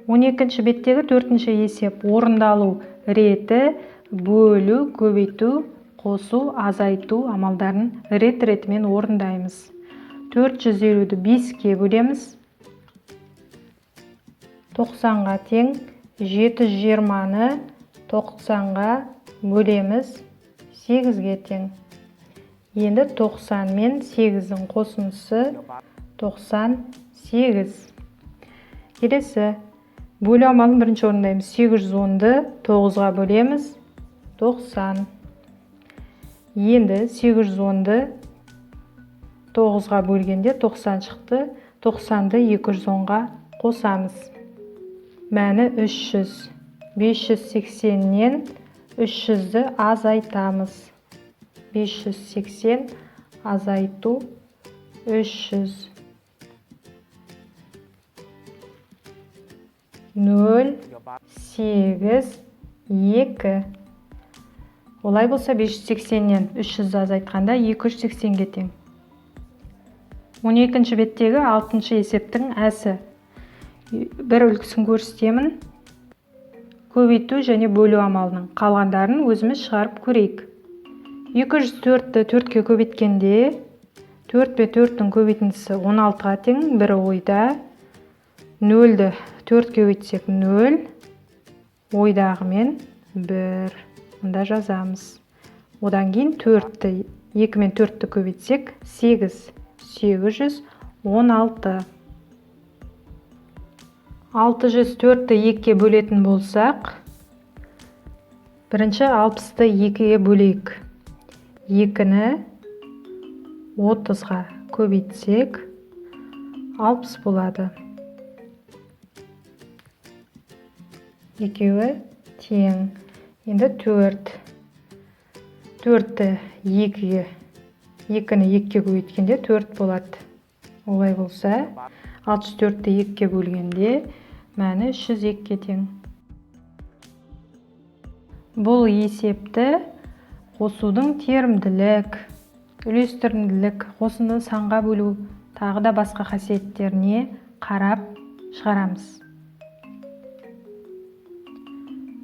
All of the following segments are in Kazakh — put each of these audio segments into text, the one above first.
12-ші беттегі 4-ші есеп орындалу реті бөлу, көбейту, қосу, азайту амалдарын рет-ретімен орындаймыз. 450-ді 5-ке бөлеміз. 90-ға тең. 720-ны 90-ға бөлеміз. 8-ге тең. Енді 90 мен 8-дің қосындысы 98. Келесі бөлу амалын бірінші орындаймыз. 810-ды 9-ға бөлеміз. 90. Енді 810-ды 9-ға бөлгенде 90 шықты. 90-ды 210-ға қосамыз. Мәні 300. 580-нен 300-ді азайтамыз. 580 азайту 300. 0, 8, 2. Олай болса 580-нен 300-ді азайтқанда 280-ге тең. 12-ші беттегі 6-шы есептің әсі. Бір үлгісін көрсетемін. Көбейту және бөлу амалының қалғандарын өзіміз шығарып көрейік. 204-ті 4-ке көбейткенде 4 пе 4-дің көбейтіндісі 16-ға тең, бірі ойда. 0-ді 4-ке көбейтсек 0, ойдағымен 1. Мұнда жазамыз. Одан кейін 4-ті 2 мен 4-ті көбейтсек 8. 816. 604-ті 2-ке бөлетін болсақ, бірінші 60-ты 2-ге бөлейік. 2-ні 30-ға көбейтсек 60 болады. Екеуі тең. Енді 4. 4-ті 2-ге 2-ні 2-ке көбейткенде 4 болады. Олай болса, 64-ті 2-ке бөлгенде мәні 302-ге тең. Бұл есепті қосудың терімділік, үлестірімділік, қосынды санға бөлу, тағы да басқа қасиеттеріне қарап шығарамыз.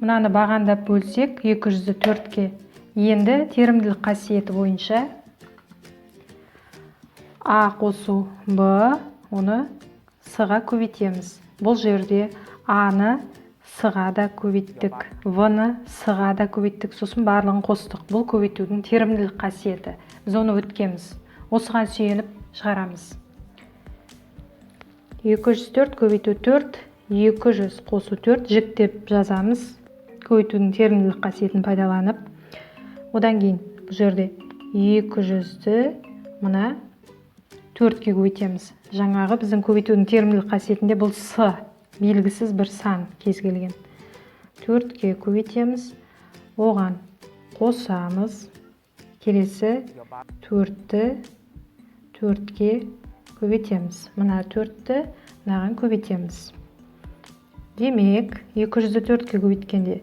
Мынаны бағандап бөлсек 200-ді 4-ке. Енді терімділік қасиеті бойынша А қосу Б, оны С-ға көбейтеміз. Бұл жерде А-ны С-ға да көбейттік, В-ны С-ға да көбейттік, сосын барлығын қостық. Бұл көбейтудің терімділік қасиеті. Біз оны өткеміз. Осыған сүйеніп шығарамыз. 204 көбейту 4, 200 қосу 4 жіктеп жазамыз. Көбейтудің терімділік қасиетін пайдаланып. Одан кейін бұл жерде 200-ді мына 4-ке көбейтеміз. Жаңағы біздің көбейтудің терімділік қасиетінде бұл С, белгісіз бір сан кез келген. 4-ке көбейтеміз. Оған қосамыз. Келесі 4-ті 4-ке көбейтеміз. Мына 4-ті мынаған көбейтеміз. Демек, 200-ді 4-ке көбейткенде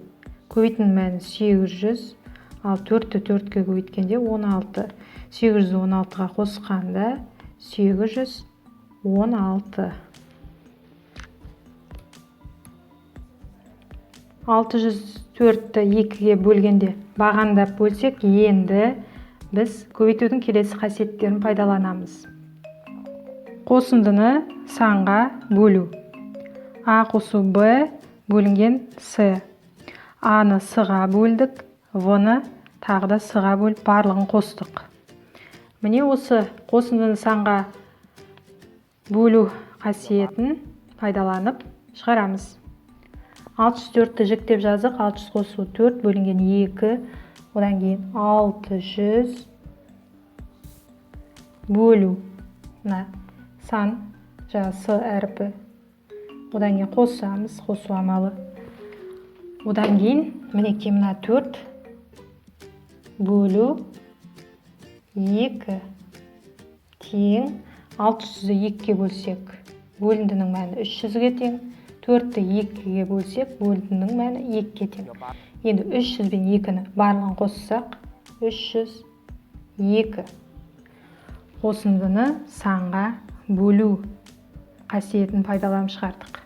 көбейтінің мәні 800, ал 4-ті 4-ке көбейткенде 16. 816-ға қосқанда 816. 604-ті 2-ге бөлгенде бағандап бөлсек, енді біз көбейтудің келесі қасиеттерін пайдаланамыз. Қосындыны санға бөлу. А қосу Б бөлінген С. А-ны С-ға бөлдік, В-ны тағы да С-ға бөліп барлығын қостық. Міне осы қосындыны санға бөлу қасиетін пайдаланып шығарамыз. 604-ті жіктеп жазық, 600 қосу 4 бөлінген 2, одан кейін 600 бөлу. Сан жасы әрпі. Одан кейін қосамыз, қосу амалы. Одан кейін мінекей мына 4 бөлу 2 тең 600-ді 2-ке бөлсек, бөліндінің мәні 300-ге тең. 4-ті 2-ге бөлсек, бөліндінің мәні 2-ге тең. Енді 300 бен 2-ні барлығын қоссақ, 302. Қосындыны санға бөлу қасиетін пайдаланып шығардық.